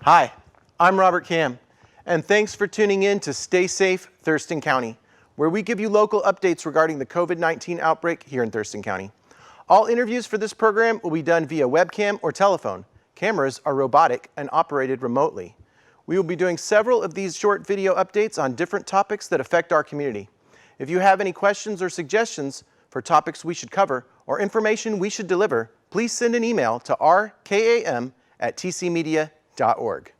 Hi, I'm Robert Cam, and thanks for tuning in to Stay Safe Thurston County, where we give you local updates regarding the COVID-19 outbreak here in Thurston County. All interviews for this program will be done via webcam or telephone. Cameras are robotic and operated remotely. We will be doing several of these short video updates on different topics that affect our community. If you have any questions or suggestions for topics we should cover or information we should deliver, please send an email to rkam@tcmedia.org.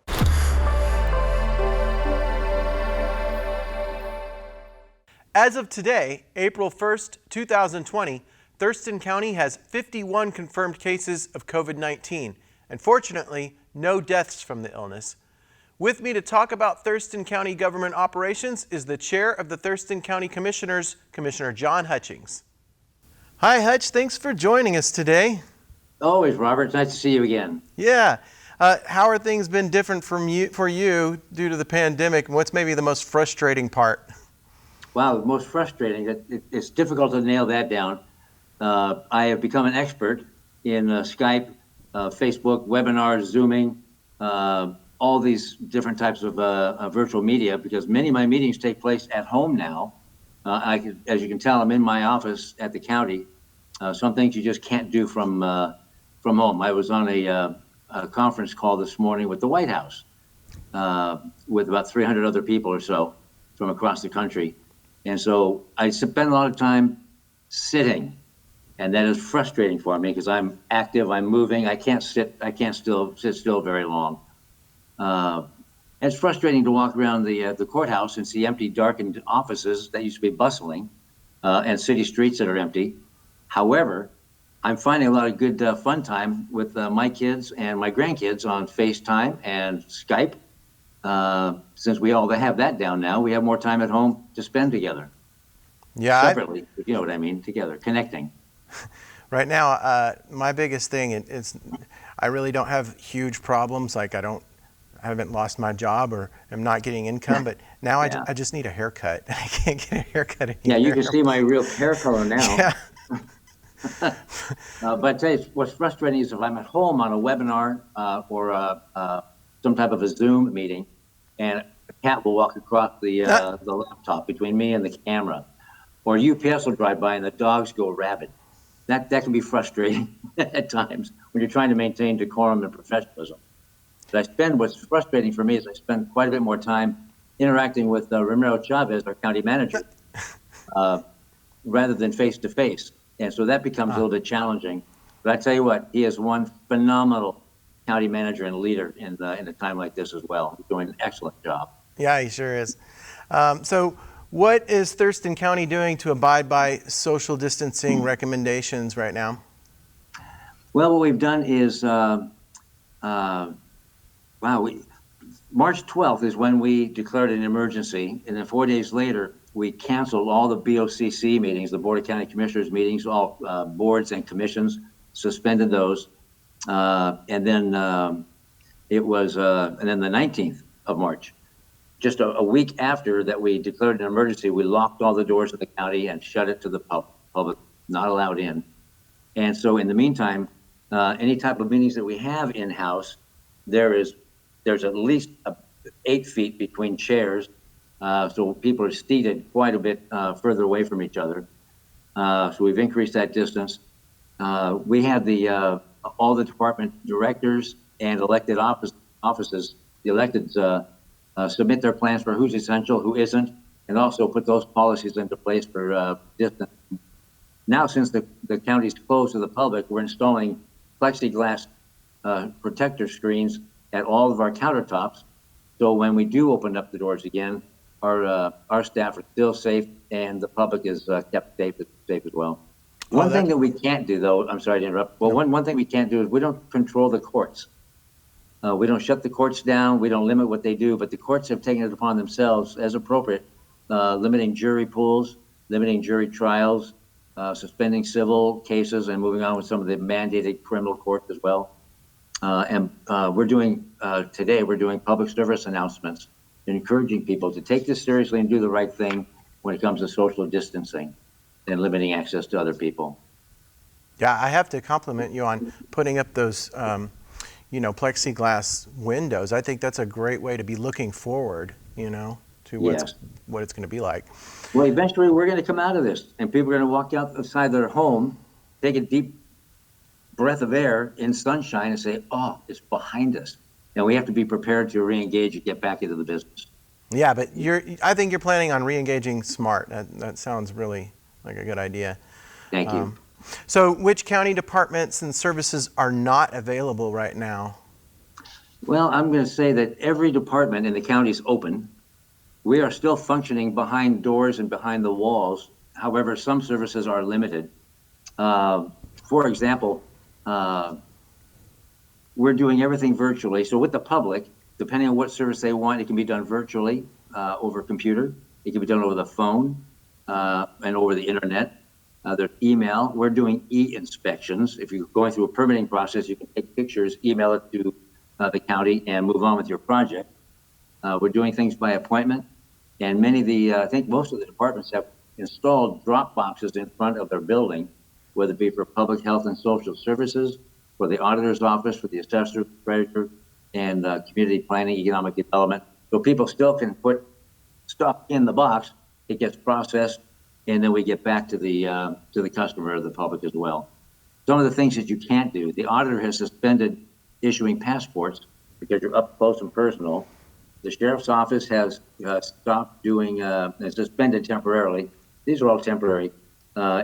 As of today, April 1st, 2020, Thurston County has 51 confirmed cases of COVID-19, and fortunately, no deaths from the illness. With me to talk about Thurston County government operations is the chair of the Thurston County Commissioners, Commissioner John Hutchings. Hi, Hutch. Thanks for joining us today. Always, Robert. It's nice to see you again. Yeah. How are things been different for you due to the pandemic, and what's maybe the most frustrating part? Wow, the most frustrating. It's difficult to nail that down. I have become an expert in Skype, Facebook, webinars, Zooming, all these different types of virtual media, because many of my meetings take place at home now. As you can tell, I'm in my office at the county. Some things you just can't do from home. I was on a conference call this morning with the White House with about 300 other people or so from across the country. And so I spend a lot of time sitting, and that is frustrating for me because I'm active, I'm moving, I can't sit still very long. It's frustrating to walk around the courthouse and see empty, darkened offices that used to be bustling, and city streets that are empty. However, I'm finding a lot of good fun time with my kids and my grandkids on FaceTime and Skype. Since we all have that down now, we have more time at home to spend together. Yeah, separately, you know what I mean, together, connecting. Right now, my biggest thing is I really don't have huge problems. Like I haven't lost my job or am not getting income, but now I just need a haircut. I can't get a haircut anymore. Yeah, you can see my real hair color now. Yeah. But I tell you, what's frustrating is if I'm at home on a webinar or some type of a Zoom meeting, and a cat will walk across the laptop between me and the camera, or UPS will drive by and the dogs go rabid. That can be frustrating at times when you're trying to maintain decorum and professionalism. But what's frustrating for me is I spend quite a bit more time interacting with Ramiro Chavez, our county manager, rather than face to face. And so that becomes a little bit challenging. But I tell you what, he is one phenomenal county manager and leader in a time like this as well. He's doing an excellent job. Yeah, he sure is. So what is Thurston County doing to abide by social distancing recommendations right now? Well, what we've done is, March 12th is when we declared an emergency, and then 4 days later, we canceled all the BOCC meetings, the Board of County Commissioners meetings, all boards and commissions, suspended those. And then the 19th of March, just a week after that we declared an emergency, we locked all the doors of the county and shut it to the public, not allowed in. And so in the meantime, any type of meetings that we have in-house, there's at least 8 feet between chairs. So people are seated quite a bit further away from each other. So we've increased that distance. We had all the department directors and elected offices, the electeds, submit their plans for who's essential, who isn't, and also put those policies into place for distance. Now, since the county's closed to the public, we're installing plexiglass protector screens at all of our countertops. So when we do open up the doors again, our staff are still safe and the public is kept safe as well. One thing that we can't do, though, I'm sorry to interrupt, but one thing we can't do is we don't control the courts. We don't shut the courts down. We don't limit what they do, but the courts have taken it upon themselves as appropriate, limiting jury pools, limiting jury trials, suspending civil cases, and moving on with some of the mandated criminal courts as well. We're doing public service announcements, encouraging people to take this seriously and do the right thing when it comes to social distancing and limiting access to other people. Yeah, I have to compliment you on putting up those plexiglass windows. I think that's a great way to be looking forward, to Yes. what it's going to be like. Well, eventually we're going to come out of this, and people are going to walk outside their home, take a deep breath of air in sunshine and say, oh, it's behind us. And we have to be prepared to re-engage and get back into the business. Yeah, but I think you're planning on re-engaging smart. That sounds really like a good idea. Thank you. So which county departments and services are not available right now? Well, I'm going to say that every department in the county is open. We are still functioning behind doors and behind the walls. However, some services are limited. For example, we're doing everything virtually. So with the public, depending on what service they want, it can be done virtually over computer. It can be done over the phone and over the internet. There's email. We're doing e-inspections. If you're going through a permitting process, you can take pictures, email it to the county, and move on with your project. We're doing things by appointment. And many of the, I think most of the departments have installed drop boxes in front of their building, whether it be for public health and social services, for the auditor's office, for the assessor, treasurer, and community planning, economic development. So people still can put stuff in the box, it gets processed, and then we get back to the customer or the public as well. Some of the things that you can't do, the auditor has suspended issuing passports because you're up close and personal. The sheriff's office has stopped doing, suspended temporarily. These are all temporary,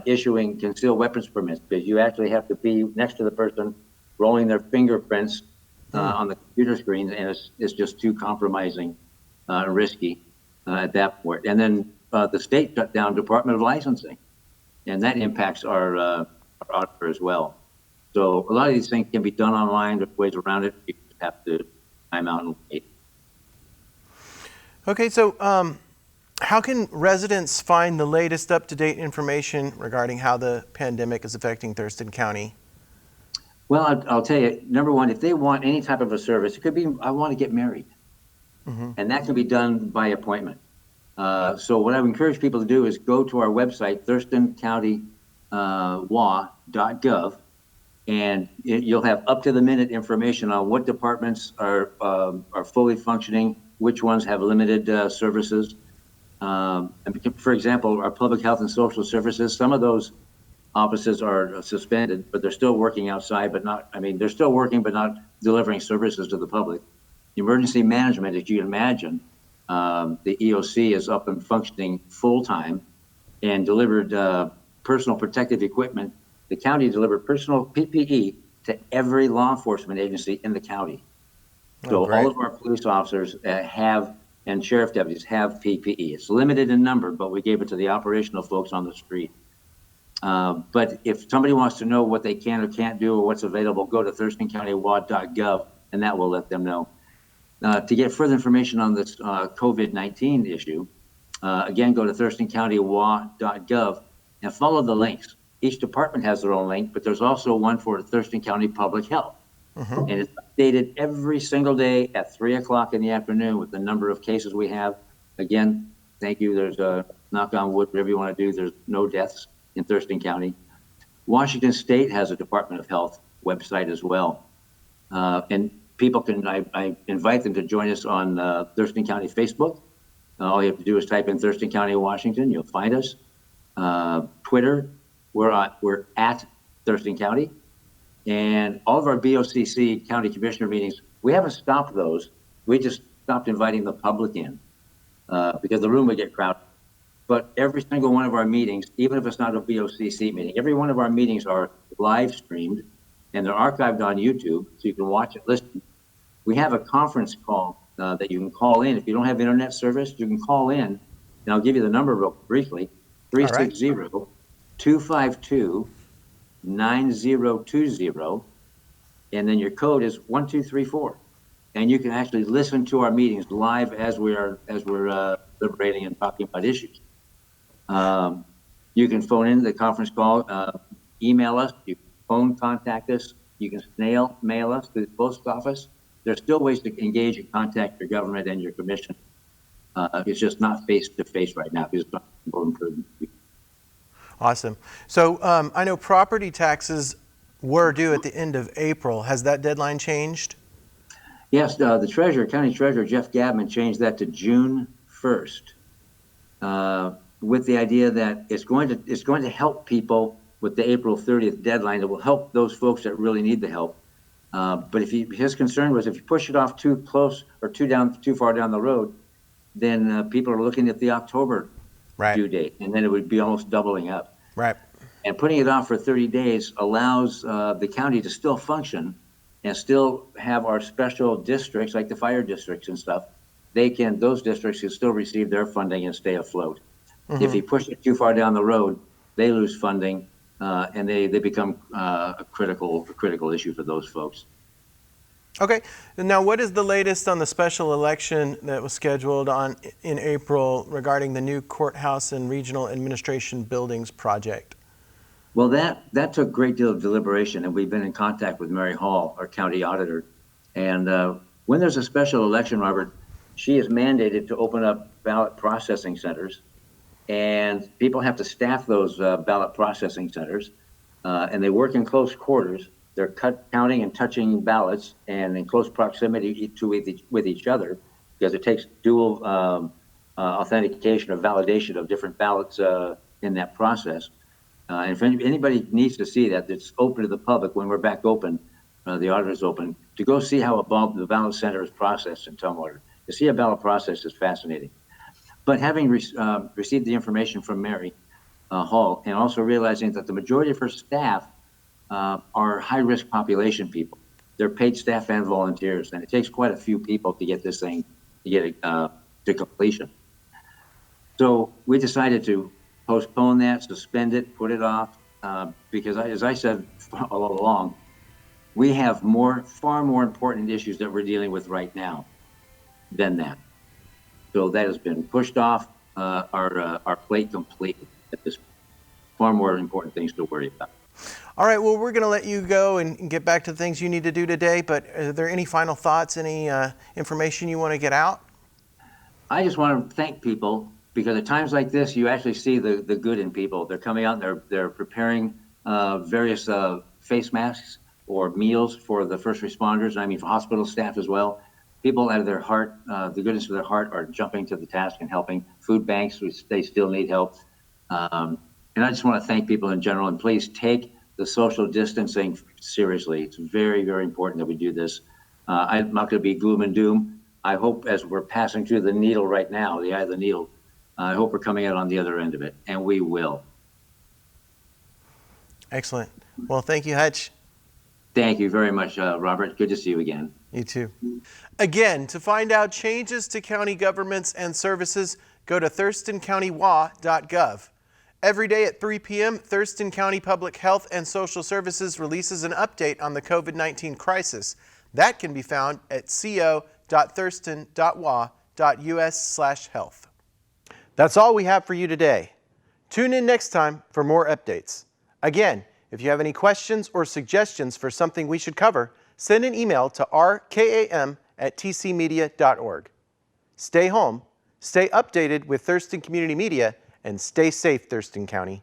issuing concealed weapons permits because you actually have to be next to the person rolling their fingerprints on the computer screen, and it's just too compromising, risky at that point. And then the state shut down Department of Licensing, and that impacts our auditor as well. So a lot of these things can be done online. There's ways around it. You just have to time out and wait. Okay, so how can residents find the latest up-to-date information regarding how the pandemic is affecting Thurston County? Well, I'll tell you, number one, if they want any type of a service, it could be, I want to get married. And that can be done by appointment. So what I would encourage people to do is go to our website, thurstoncountywa.gov, and you'll have up-to-the-minute information on what departments are fully functioning, which ones have limited services. And for example, our public health and social services, some of those offices are suspended, but they're still working outside, they're still working, but not delivering services to the public. Emergency management, as you can imagine, the EOC is up and functioning full-time and delivered personal protective equipment. The county delivered personal PPE to every law enforcement agency in the county. So all of our police officers and sheriff deputies have PPE. It's limited in number, but we gave it to the operational folks on the street. But if somebody wants to know what they can or can't do or what's available, go to thurstoncountywa.gov, and that will let them know. To get further information on this COVID-19 issue, again, go to thurstoncountywa.gov and follow the links. Each department has their own link, but there's also one for Thurston County Public Health. And it's updated every single day at 3 o'clock in the afternoon with the number of cases we have. Again, thank you. There's a knock on wood, whatever you want to do. There's no deaths in Thurston County. Washington State has a Department of Health website as well. And people can, I invite them to join us on Thurston County Facebook. All you have to do is type in Thurston County, Washington. You'll find us. Twitter, we're at Thurston County. And all of our BOCC county commissioner meetings, we haven't stopped those. We just stopped inviting the public in because the room would get crowded. But every single one of our meetings, even if it's not a BOCC meeting, every one of our meetings are live streamed and they're archived on YouTube, so you can watch it, listen. We have a conference call that you can call in. If you don't have internet service, you can call in, and I'll give you the number real briefly, 360-252-9020, and then your code is 1234. And you can actually listen to our meetings live as we're deliberating and talking about issues. You can phone in the conference call, email us, you can phone contact us, you can snail mail us to the post office. There's still ways to engage and contact your government and your commission. It's just not face-to-face right now because it's not improvement. Awesome. So I know property taxes were due at the end of April. Has that deadline changed? Yes, the county treasurer, Jeff Gabman, changed that to June 1st, with the idea that it's going to help people with the April 30th deadline. It will help those folks that really need the help. But his concern was if you push it off too close or too far down the road, then people are looking at the October due date, and then it would be almost doubling up. Right. And putting it off for 30 days allows the county to still function and still have our special districts, like the fire districts and stuff. Those districts can still receive their funding and stay afloat. Mm-hmm. If you push it too far down the road, they lose funding, and they become a critical issue for those folks. Okay. Now, what is the latest on the special election that was scheduled in April regarding the new courthouse and regional administration buildings project? Well, that took a great deal of deliberation, and we've been in contact with Mary Hall, our county auditor. And when there's a special election, Robert, she is mandated to open up ballot processing centers, and people have to staff those ballot processing centers, and they work in close quarters. They're counting and touching ballots and in close proximity with each other, because it takes dual authentication or validation of different ballots in that process. And if anybody needs to see that, it's open to the public when we're back open, the auditor's open, to go see how the ballot center is processed in Tumwater. To see a ballot process is fascinating. But having received the information from Mary Hall, and also realizing that the majority of her staff are high-risk population people. They're paid staff and volunteers, and it takes quite a few people to get this thing to completion. So we decided to postpone that, suspend it, put it off, because as I said all along, we have far more important issues that we're dealing with right now than that. So that has been pushed off our plate completely at this point. Far more important things to worry about. All right, well, we're going to let you go and get back to the things you need to do today, but are there any final thoughts, any information you want to get out? I just want to thank people, because at times like this, you actually see the good in people. They're coming out and they're preparing various face masks or meals for the first responders, I mean for hospital staff as well. People out of their heart, the goodness of their heart, are jumping to the task and helping. Food banks, they still need help. And I just want to thank people in general, and please take the social distancing seriously. It's very, very important that we do this. I'm not going to be gloom and doom. I hope, as we're passing through the needle right now, the eye of the needle, I hope we're coming out on the other end of it, and we will. Excellent. Well, thank you, Hutch. Thank you very much, Robert. Good to see you again. You too. Again, to find out changes to county governments and services, go to thurstoncountywa.gov. Every day at 3 p.m., Thurston County Public Health and Social Services releases an update on the COVID-19 crisis. That can be found at co.thurston.wa.us/health. That's all we have for you today. Tune in next time for more updates. Again, if you have any questions or suggestions for something we should cover, send an email to rkam@tcmedia.org. Stay home, stay updated with Thurston Community Media, and stay safe, Thurston County.